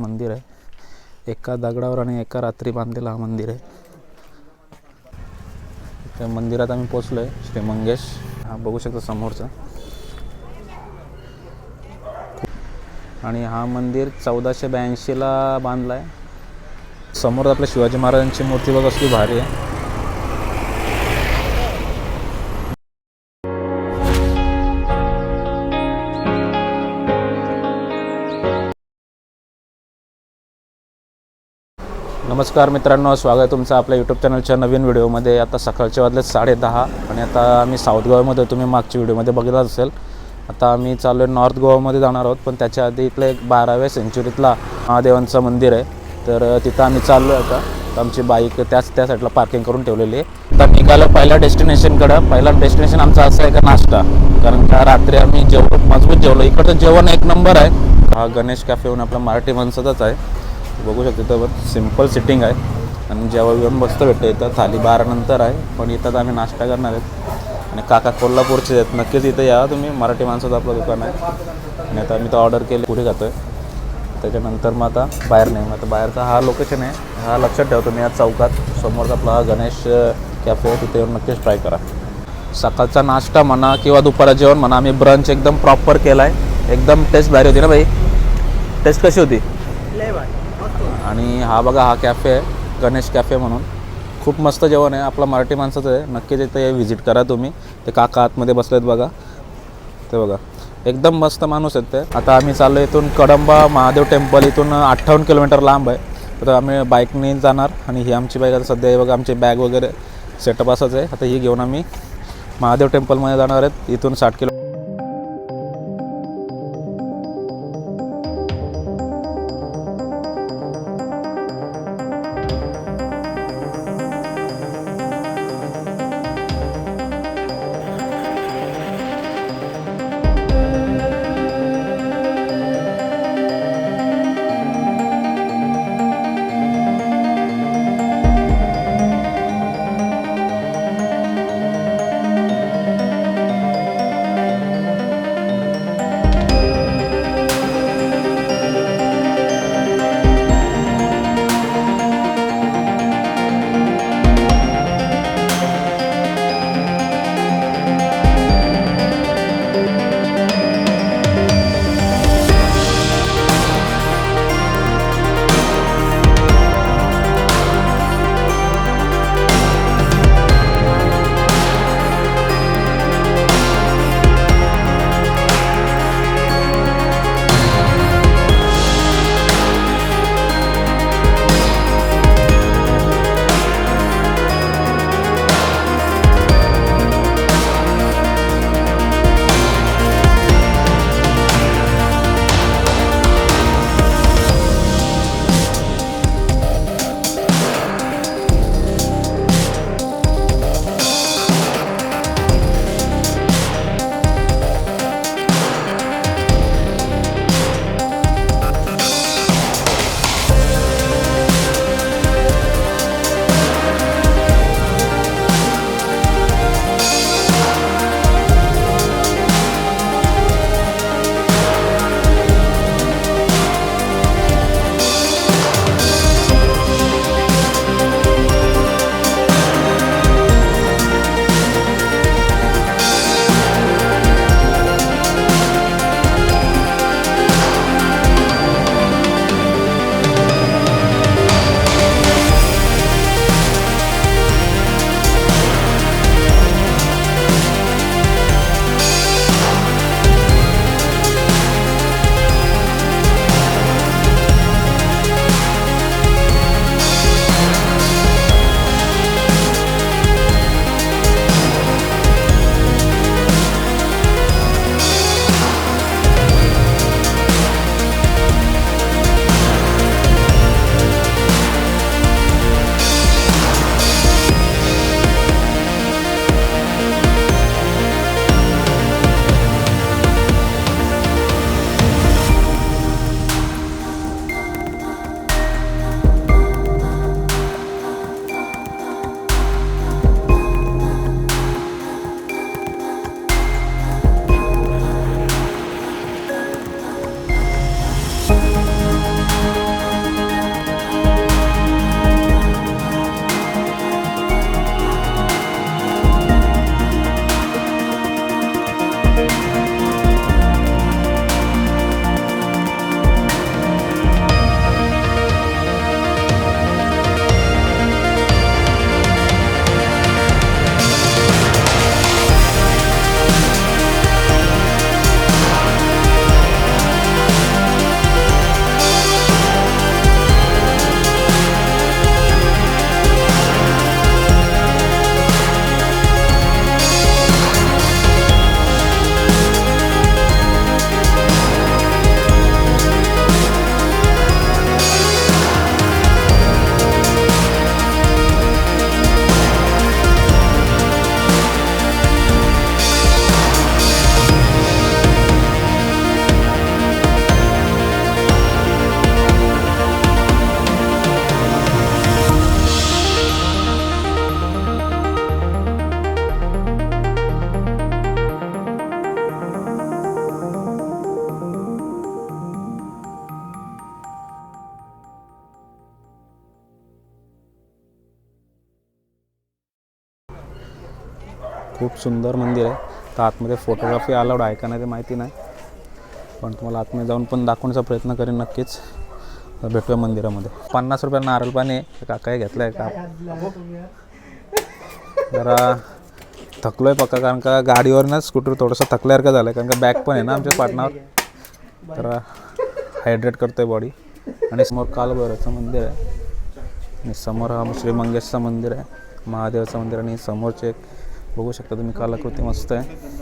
मंदिर आहे. एका दगडावर आणि एका रात्री बांधलेलं हा मंदिर आहे. त्या मंदिरात आम्ही पोचलोय. श्री मंगेश हा बघू शकता समोरचा. आणि हा मंदिर 1482ला बांधलाय. समोर आपल्या शिवाजी महाराजांची मूर्ती बघ कसली भारी आहे. नमस्कार मित्रांनो, स्वागत आहे तुमचं आपल्या यूट्यूब चॅनलच्या नवीन व्हिडिओमध्ये. आता सकाळचे वाजले 10:30 आणि आता आम्ही साऊथ गोवामध्ये, तुम्ही मागच्या व्हिडिओमध्ये बघितलं असेल. आता आम्ही चाललो आहे नॉर्थ गोवामध्ये जाणार आहोत, पण त्याच्या आधी इथलं एक 12व्या सेंचुरीतला महादेवांचं मंदिर आहे. तर तिथं आम्ही चाललो आहे. आता आमची बाईक त्या साईडला पार्किंग करून ठेवलेली आहे. आता निघालं पहिल्या डेस्टिनेशनकडं. पहिला डेस्टिनेशन आमचा असं आहे का नाश्ता, कारण का रात्री आम्ही मजबूत जेवलो. इकडचं जेवण एक नंबर आहे. हा गणेश कॅफेहून आपला मराठी माणसाचाच आहे. बघू शकतो इथं सिम्पल सिटिंग आहे आणि जेव्हा येऊन मस्त भेटतं. इथं थाली 12 नंतर आहे, पण इथं आम्ही नाश्ता करणार आहेत. आणि काका कोल्हापूरचे आहेत. नक्कीच इथं या तुम्ही. मराठी माणसाचं आपलं दुकान आहे. आणि आता आम्ही तर ऑर्डर केली, पुढे खातो आहे. त्याच्यानंतर मग आता बाहेर नाही. मग आता बाहेरचा हा लोकेशन आहे, हा लक्षात ठेवा तुम्ही. या चौकात समोरचा आपला हा गणेश कॅफे आहे, तिथे येऊन नक्कीच ट्राय करा. सकाळचा नाश्ता म्हणा किंवा दुपारचं जेवण म्हणा, आम्ही ब्रंच एकदम प्रॉपर केला आहे. एकदम टेस्ट भारी होती ना भाई? टेस्ट कशी होती? आणि हा बघा, हा कॅफे आहे गणेश कॅफे म्हणून. खूप मस्त जेवण आहे, आपला मराठी माणसाचं आहे. नक्कीच इथे व्हिजिट करा तुम्ही. ते काका आतमध्ये बसलेत बघा, ते बघा, एकदम मस्त माणूस आहेत ते. आता आम्ही चाललो इथून कडंबा महादेव टेम्पल. इथून 58 किलोमीटर लांब आहे. तर आम्ही बाईकने जाणार. आणि ही आमची बाईक आता सध्या बघा, आमची बॅग वगैरे सेटअप असंच आहे. आता ही घेऊन आम्ही महादेव टेम्पलमध्ये जाणार आहेत. इथून 60 किलो. खूप सुंदर मंदिर आहे. तर आतमध्ये फोटोग्राफी अलाउड आहे का नाही ते माहिती नाही, पण तुम्हाला आतमध्ये जाऊन पण दाखवण्याचा प्रयत्न करेन नक्कीच. भेटूया मंदिरामध्ये. 50 रुपये नारळ पाणी काका घेतलं आहे का जरा थकलोय पक्का, कारण का गाडीवरनंच स्कूटर थोडंसं थकल्यासारखं झालं, कारण का बॅग पण आहे ना आमच्या पाटणावर, तर हायड्रेट करतोय बॉडी. आणि समोर कालभैरवचं मंदिर आहे आणि समोर हा श्री मंगेशचं मंदिर आहे, महादेवाचं मंदिर. आणि समोरचे एक बघू शकता तुम्ही कलाकृती मस्त आहे.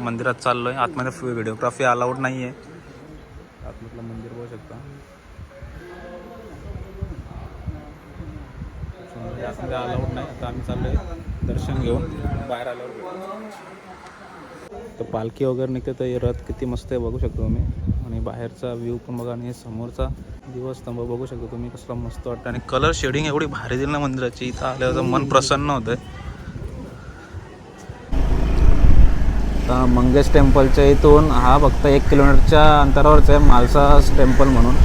मंदिरात चाललोय. आतमध्ये व्हिडिओग्राफी अलाउड नाही आहे. आतमधलं मंदिर बघू शकता. आतमध्ये अलाउड नाही. आता आम्ही चाललोय दर्शन घेऊन बाहेर आल्यावर. तर पालखी वगैरे निघते, तर रथ किती मस्त आहे बघू शकता तुम्ही. आणि बाहेरचा व्ह्यू पण बघा, आणि समोरचा दिवसस्तंभ बघू शकता तुम्ही कसला मस्त वाटतं. आणि कलर शेडिंग एवढी भारी दिली ना मंदिराची, इथं आल्यावर मन प्रसन्न होतं. आता मंगेश टेम्पलच्या इथून हा फक्त 1 किलोमीटरच्या अंतरावरच आहे मालसा टेम्पल म्हणून.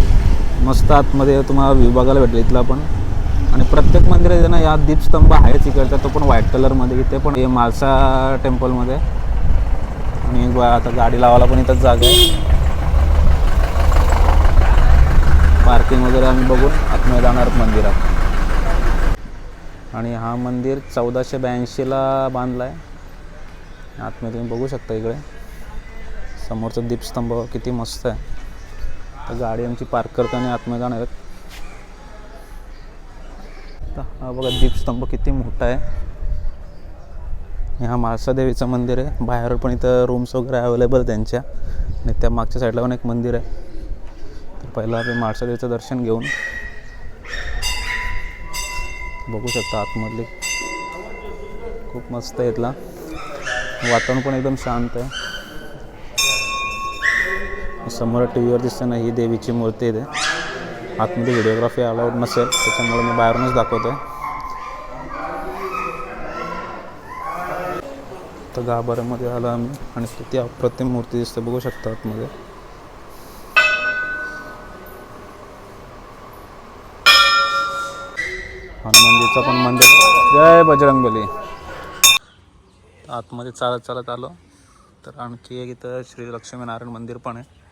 मस्त आतमध्ये तुम्हाला व्ह्यू बघायला भेटेल इथला पण. आणि प्रत्येक मंदिरात ना या दीपस्तंभ आहेच इकडचा, तो पण व्हाईट कलरमध्ये. इथे पण हे मालसा टेम्पलमध्ये. आणि आता गाडी लावायला पण इथंच जागा आहे. पार्किंग वगैरे आम्ही बघून आतमध्ये जाणार मंदिरात. आणि हा मंदिर 1482ला बांधला आहे. आतमध्ये तुम्ही बघू शकता इकडे समोरचा दीपस्तंभ किती मस्त आहे. तर गाडी आमची पार्क करताना आतमध्ये जाणार आहेत. तर हा बघा दीपस्तंभ किती मोठा आहे. हा माळसा देवीचं मंदिर आहे. बाहेर पण इथं रूम्स वगैरे अवेलेबल त्यांच्या. आणि त्या मागच्या साईडला पण एक मंदिर आहे. तर पहिला आपण माळसा देवीचं दर्शन घेऊन बघू शकता आतमधली. खूप मस्त आहे इथला वातावरण पण एकदम शांत आहे. समोर टीव्हीवर दिसते ना ही देवीची मूर्ती आहे. आतमध्ये व्हिडिओग्राफी अलाउड नसेल, त्याच्यामुळे मी बाहेरूनच दाखवतोय. तर गाभाऱ्यामध्ये आलो आम्ही आणि किती अप्रतिम मूर्ती दिसते बघू शकता आतमध्ये. हनुमानजीचं पण मंदिर. जय बजरंगबली. आतमध्ये चालत चालत आलो तर आणखी एक इथं श्री लक्ष्मीनारायण मंदिर पण आहे.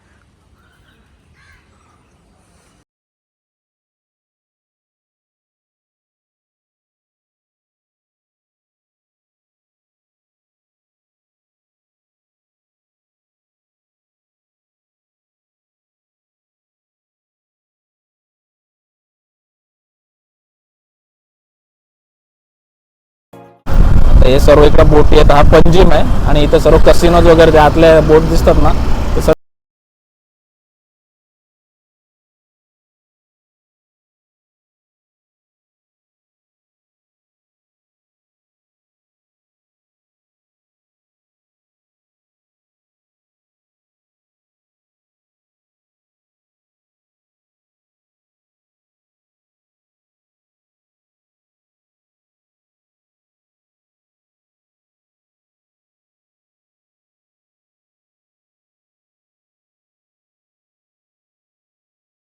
हे सर्व इकडे बोटी आहेत. हा पंजिम आहे आणि इथं सर्व कसिनोज वगैरे ते आतल्या बोट दिसतात ना, ते सर्व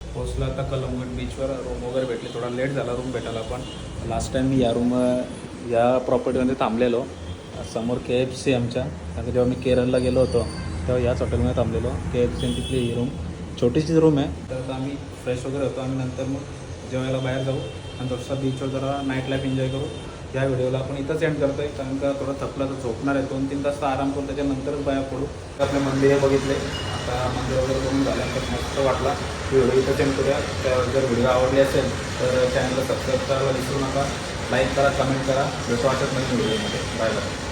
पोचला. आता कलंगूट बीचवर रूम वगैरे भेटली. थोडा लेट झाला रूम भेटायला, पण लास्ट टाइम मी या प्रॉपर्टीमध्ये थांबलेलो. समोर KFC आमच्या, कारण जेव्हा मी केरळला गेलो होतो तेव्हा याच हॉटेलमध्ये थांबलेलो. KFC आणि तिथली ही रूम छोटीशीच रूम आहे. तर आता आम्ही फ्रेश वगैरे होतो आणि नंतर मग जेवायला बाहेर जाऊ आणि थोडंसं बीचवर जरा नाईट लाईफ एन्जॉय करू. या व्हिडिओला आपण इथंच एंड करतो आहे, कारण का थोडं थकला तर झोपणार आहे. 2-3 तास आराम करून त्याच्यानंतरच बाहेर पडू. आपले मंदिर बघितले. आता मंदिर वगैरे बघून झाल्यानंतर मस्त वाटला. व्हिडिओ इथं सेंड करूया. जर व्हिडिओ आवडली असेल तर चॅनलला सबस्क्राईब करायला विसरू नका. लाईक करा, कमेंट करा. भेटू अशाच नवीन व्हिडिओमध्ये. Bye bye.